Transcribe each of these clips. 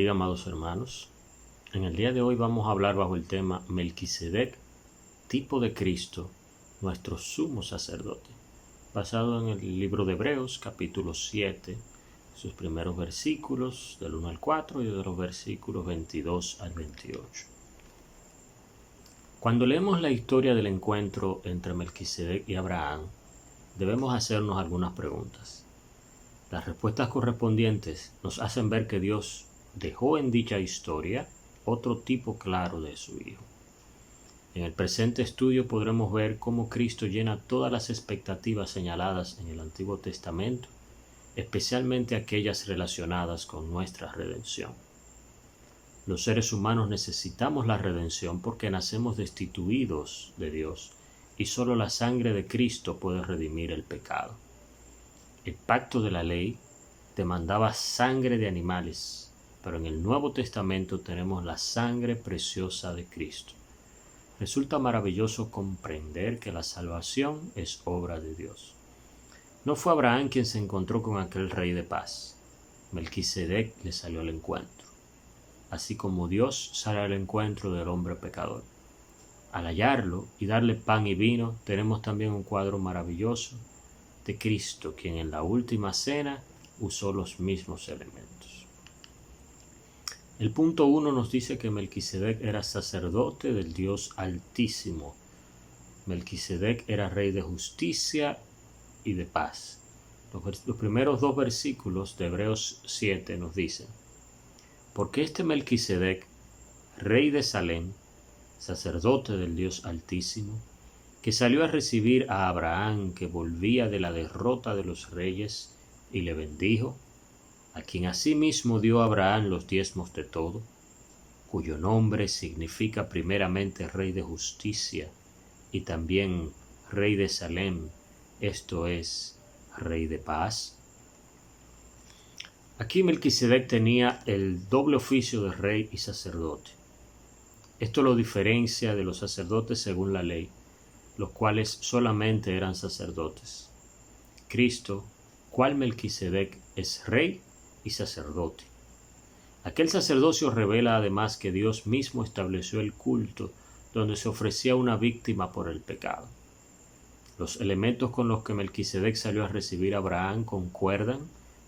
bendiga, amados hermanos. En el día de hoy vamos a hablar bajo el tema Melquisedec, tipo de Cristo, nuestro sumo sacerdote, basado en el libro de Hebreos, capítulo 7, sus primeros versículos del 1 al 4 y de los versículos 22 al 28. Cuando leemos la historia del encuentro entre Melquisedec y Abraham, debemos hacernos algunas preguntas. Las respuestas correspondientes nos hacen ver que Dios dejó en dicha historia otro tipo claro de su Hijo. En el presente estudio podremos ver cómo Cristo llena todas las expectativas señaladas en el Antiguo Testamento, especialmente aquellas relacionadas con nuestra redención. Los seres humanos necesitamos la redención porque nacemos destituidos de Dios y solo la sangre de Cristo puede redimir el pecado. El pacto de la ley demandaba sangre de animales, pero en el Nuevo Testamento tenemos la sangre preciosa de Cristo. Resulta maravilloso comprender que la salvación es obra de Dios. No fue Abraham quien se encontró con aquel rey de paz. Melquisedec le salió al encuentro, así como Dios sale al encuentro del hombre pecador. Al hallarlo y darle pan y vino, tenemos también un cuadro maravilloso de Cristo, quien en la última cena usó los mismos elementos. El punto 1 nos dice que Melquisedec era sacerdote del Dios Altísimo. Melquisedec era rey de justicia y de paz. Los primeros dos versículos de Hebreos 7 nos dicen: porque este Melquisedec, rey de Salem, sacerdote del Dios Altísimo, que salió a recibir a Abraham, que volvía de la derrota de los reyes, y le bendijo, a quien asimismo dio a Abraham los diezmos de todo, cuyo nombre significa primeramente Rey de Justicia, y también Rey de Salem, esto es, Rey de Paz. Aquí Melquisedec tenía el doble oficio de rey y sacerdote. Esto lo diferencia de los sacerdotes según la ley, los cuales solamente eran sacerdotes. Cristo, cual Melquisedec, es rey y sacerdote. Aquel sacerdocio revela además que Dios mismo estableció el culto donde se ofrecía una víctima por el pecado. Los elementos con los que Melquisedec salió a recibir a Abraham concuerdan,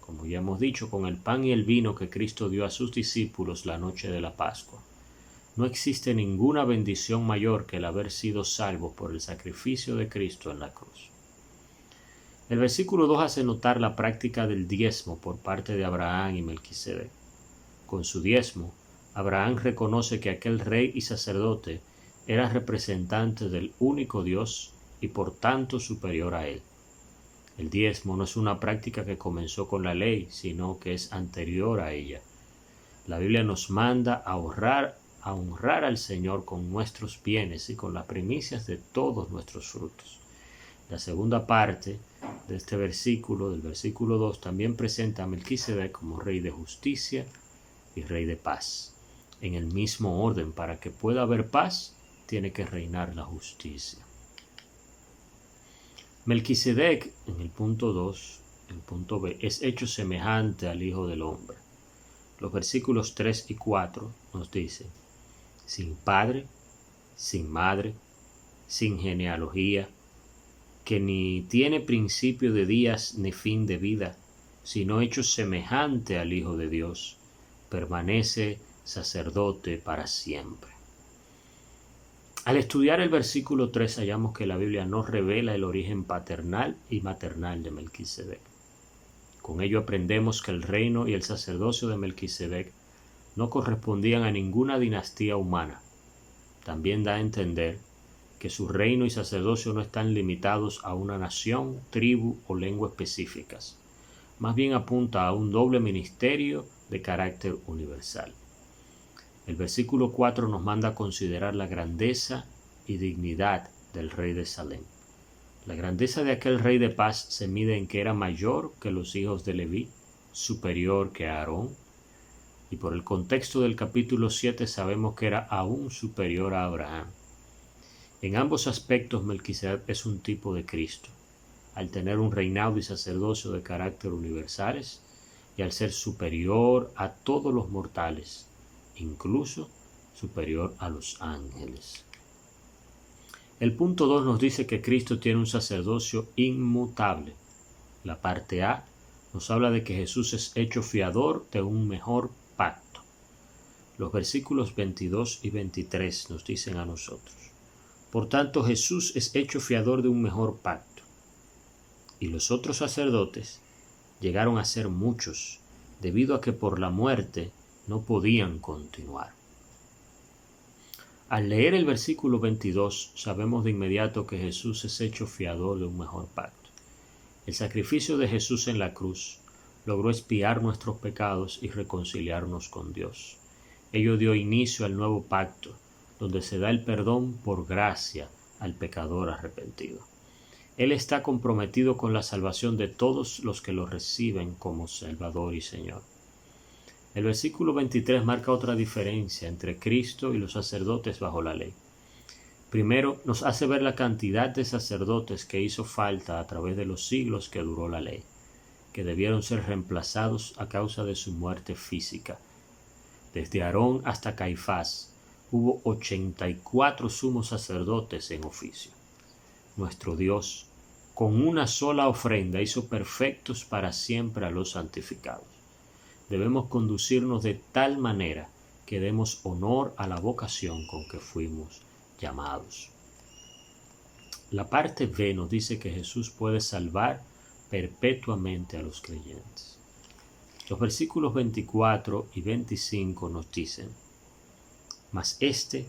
como ya hemos dicho, con el pan y el vino que Cristo dio a sus discípulos la noche de la Pascua. No existe ninguna bendición mayor que el haber sido salvos por el sacrificio de Cristo en la cruz. El versículo 2 hace notar la práctica del diezmo por parte de Abraham y Melquisedec. Con su diezmo, Abraham reconoce que aquel rey y sacerdote era representante del único Dios y por tanto superior a él. El diezmo no es una práctica que comenzó con la ley, sino que es anterior a ella. La Biblia nos manda a honrar al Señor con nuestros bienes y con las primicias de todos nuestros frutos. La segunda parte de este versículo, del versículo 2, también presenta a Melquisedec como rey de justicia y rey de paz. En el mismo orden, para que pueda haber paz, tiene que reinar la justicia. Melquisedec, en el punto 2, el punto B, es hecho semejante al Hijo del Hombre. Los versículos 3 y 4 nos dicen: sin padre, sin madre, sin genealogía, que ni tiene principio de días ni fin de vida, sino hecho semejante al Hijo de Dios, permanece sacerdote para siempre. Al estudiar el versículo 3 hallamos que la Biblia no revela el origen paternal y maternal de Melquisedec. Con ello aprendemos que el reino y el sacerdocio de Melquisedec no correspondían a ninguna dinastía humana. También da a entender que su reino y sacerdocio no están limitados a una nación, tribu o lengua específicas. Más bien apunta a un doble ministerio de carácter universal. El versículo 4 nos manda a considerar la grandeza y dignidad del rey de Salem. La grandeza de aquel rey de paz se mide en que era mayor que los hijos de Leví, superior que Aarón, y por el contexto del capítulo 7 sabemos que era aún superior a Abraham. En ambos aspectos Melquisedec es un tipo de Cristo. Al tener un reinado y sacerdocio de carácter universales, y al ser superior a todos los mortales, incluso superior a los ángeles. El punto 2 nos dice que Cristo tiene un sacerdocio inmutable. La parte A nos habla de que Jesús es hecho fiador de un mejor pacto. Los versículos 22 y 23 nos dicen a nosotros: por tanto, Jesús es hecho fiador de un mejor pacto. Y los otros sacerdotes llegaron a ser muchos, debido a que por la muerte no podían continuar. Al leer el versículo 22, sabemos de inmediato que Jesús es hecho fiador de un mejor pacto. El sacrificio de Jesús en la cruz logró expiar nuestros pecados y reconciliarnos con Dios. Ello dio inicio al nuevo pacto, donde se da el perdón por gracia al pecador arrepentido. Él está comprometido con la salvación de todos los que lo reciben como Salvador y Señor. El versículo 23 marca otra diferencia entre Cristo y los sacerdotes bajo la ley. Primero, nos hace ver la cantidad de sacerdotes que hizo falta a través de los siglos que duró la ley, que debieron ser reemplazados a causa de su muerte física. Desde Aarón hasta Caifás, hubo 84 sumos sacerdotes en oficio. Nuestro Dios, con una sola ofrenda, hizo perfectos para siempre a los santificados. Debemos conducirnos de tal manera que demos honor a la vocación con que fuimos llamados. La parte B nos dice que Jesús puede salvar perpetuamente a los creyentes. Los versículos 24 y 25 nos dicen: mas éste,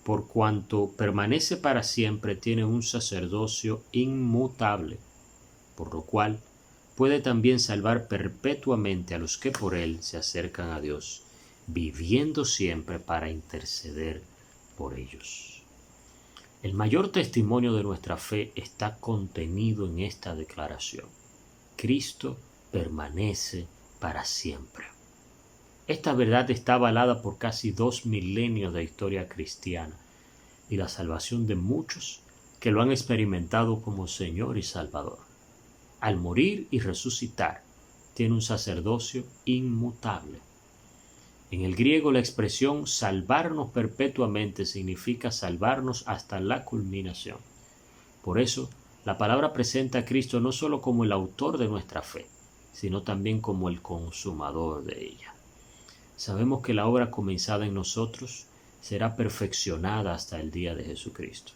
por cuanto permanece para siempre, tiene un sacerdocio inmutable, por lo cual puede también salvar perpetuamente a los que por él se acercan a Dios, viviendo siempre para interceder por ellos. El mayor testimonio de nuestra fe está contenido en esta declaración: Cristo permanece para siempre. Esta verdad está avalada por casi 2 milenios de historia cristiana y la salvación de muchos que lo han experimentado como Señor y Salvador. Al morir y resucitar, tiene un sacerdocio inmutable. En el griego, la expresión salvarnos perpetuamente significa salvarnos hasta la culminación. Por eso, la palabra presenta a Cristo no solo como el autor de nuestra fe, sino también como el consumador de ella. Sabemos que la obra comenzada en nosotros será perfeccionada hasta el día de Jesucristo.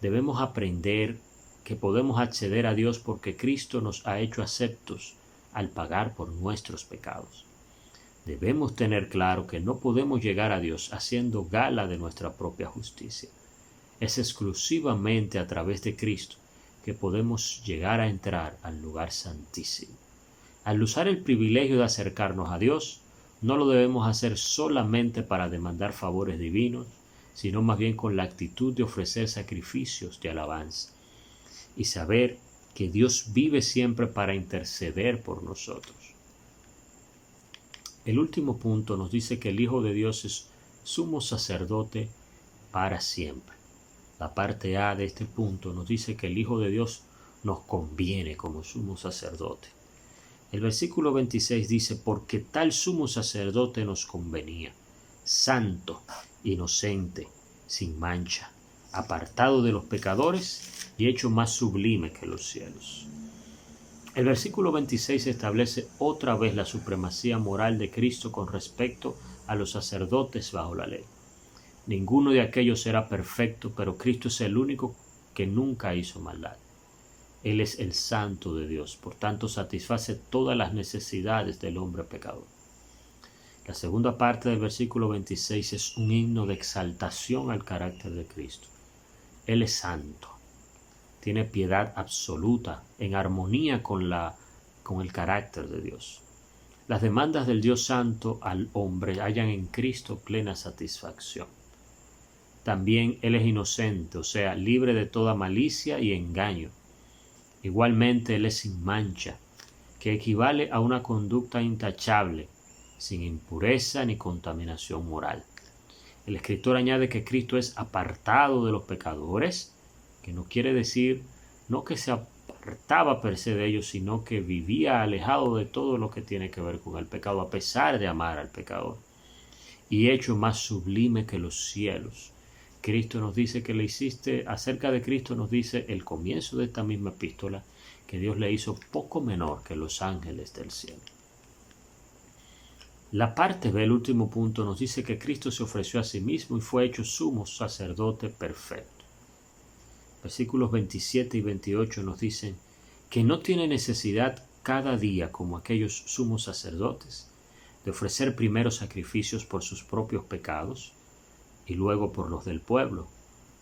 Debemos aprender que podemos acceder a Dios porque Cristo nos ha hecho aceptos al pagar por nuestros pecados. Debemos tener claro que no podemos llegar a Dios haciendo gala de nuestra propia justicia. Es exclusivamente a través de Cristo que podemos llegar a entrar al lugar santísimo. Al usar el privilegio de acercarnos a Dios, no lo debemos hacer solamente para demandar favores divinos, sino más bien con la actitud de ofrecer sacrificios de alabanza y saber que Dios vive siempre para interceder por nosotros. El último punto nos dice que el Hijo de Dios es sumo sacerdote para siempre. La parte A de este punto nos dice que el Hijo de Dios nos conviene como sumo sacerdote. El versículo 26 dice: porque tal sumo sacerdote nos convenía, santo, inocente, sin mancha, apartado de los pecadores y hecho más sublime que los cielos. El versículo 26 establece otra vez la supremacía moral de Cristo con respecto a los sacerdotes bajo la ley. Ninguno de aquellos era perfecto, pero Cristo es el único que nunca hizo maldad. Él es el santo de Dios, por tanto satisface todas las necesidades del hombre pecador. La segunda parte del versículo 26 es un himno de exaltación al carácter de Cristo. Él es santo, tiene piedad absoluta, en armonía con el carácter de Dios. Las demandas del Dios santo al hombre hallan en Cristo plena satisfacción. También Él es inocente, o sea, libre de toda malicia y engaño. Igualmente Él es sin mancha, que equivale a una conducta intachable, sin impureza ni contaminación moral. El escritor añade que Cristo es apartado de los pecadores, que no quiere decir no que se apartaba per se de ellos, sino que vivía alejado de todo lo que tiene que ver con el pecado, a pesar de amar al pecador, y hecho más sublime que los cielos. Cristo nos dice que le hiciste, acerca de Cristo nos dice el comienzo de esta misma epístola, que Dios le hizo poco menor que los ángeles del cielo. La parte B, el último punto, nos dice que Cristo se ofreció a sí mismo y fue hecho sumo sacerdote perfecto. Versículos 27 y 28 nos dicen que no tiene necesidad cada día, como aquellos sumos sacerdotes, de ofrecer primero sacrificios por sus propios pecados y luego por los del pueblo,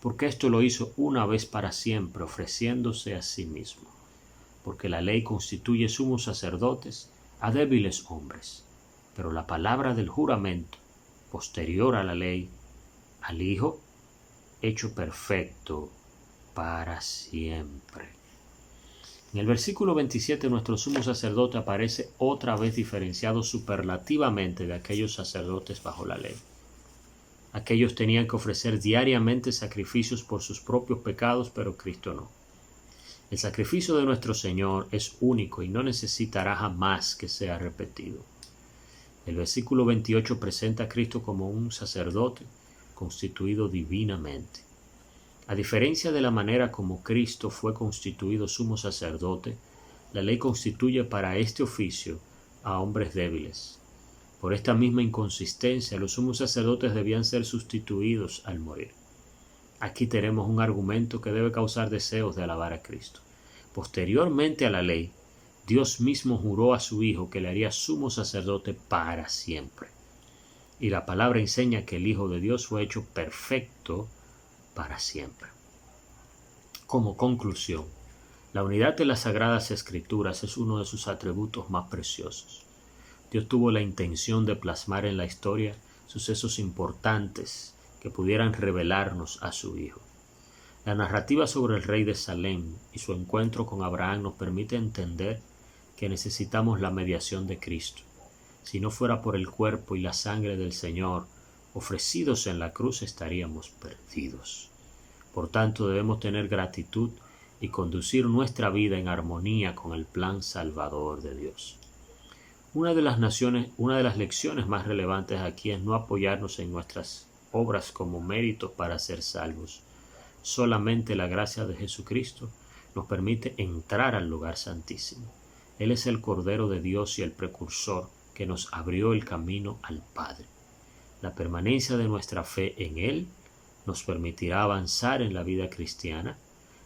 porque esto lo hizo una vez para siempre, ofreciéndose a sí mismo, porque la ley constituye sumos sacerdotes a débiles hombres, pero la palabra del juramento, posterior a la ley, al Hijo, hecho perfecto para siempre. En el versículo 27 nuestro sumo sacerdote aparece otra vez diferenciado superlativamente de aquellos sacerdotes bajo la ley. Aquellos tenían que ofrecer diariamente sacrificios por sus propios pecados, pero Cristo no. El sacrificio de nuestro Señor es único y no necesitará jamás que sea repetido. El versículo 28 presenta a Cristo como un sacerdote constituido divinamente. A diferencia de la manera como Cristo fue constituido sumo sacerdote, la ley constituye para este oficio a hombres débiles. Por esta misma inconsistencia, los sumos sacerdotes debían ser sustituidos al morir. Aquí tenemos un argumento que debe causar deseos de alabar a Cristo. Posteriormente a la ley, Dios mismo juró a su Hijo que le haría sumo sacerdote para siempre. Y la palabra enseña que el Hijo de Dios fue hecho perfecto para siempre. Como conclusión, la unidad de las Sagradas Escrituras es uno de sus atributos más preciosos. Dios tuvo la intención de plasmar en la historia sucesos importantes que pudieran revelarnos a su Hijo. La narrativa sobre el rey de Salem y su encuentro con Abraham nos permite entender que necesitamos la mediación de Cristo. Si no fuera por el cuerpo y la sangre del Señor ofrecidos en la cruz, estaríamos perdidos. Por tanto, debemos tener gratitud y conducir nuestra vida en armonía con el plan salvador de Dios. Una de las lecciones más relevantes aquí es no apoyarnos en nuestras obras como méritos para ser salvos. Solamente la gracia de Jesucristo nos permite entrar al lugar santísimo. Él es el Cordero de Dios y el precursor que nos abrió el camino al Padre. La permanencia de nuestra fe en Él nos permitirá avanzar en la vida cristiana,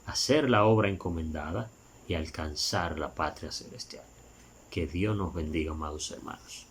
hacer la obra encomendada y alcanzar la patria celestial. Que Dios nos bendiga, amados hermanos.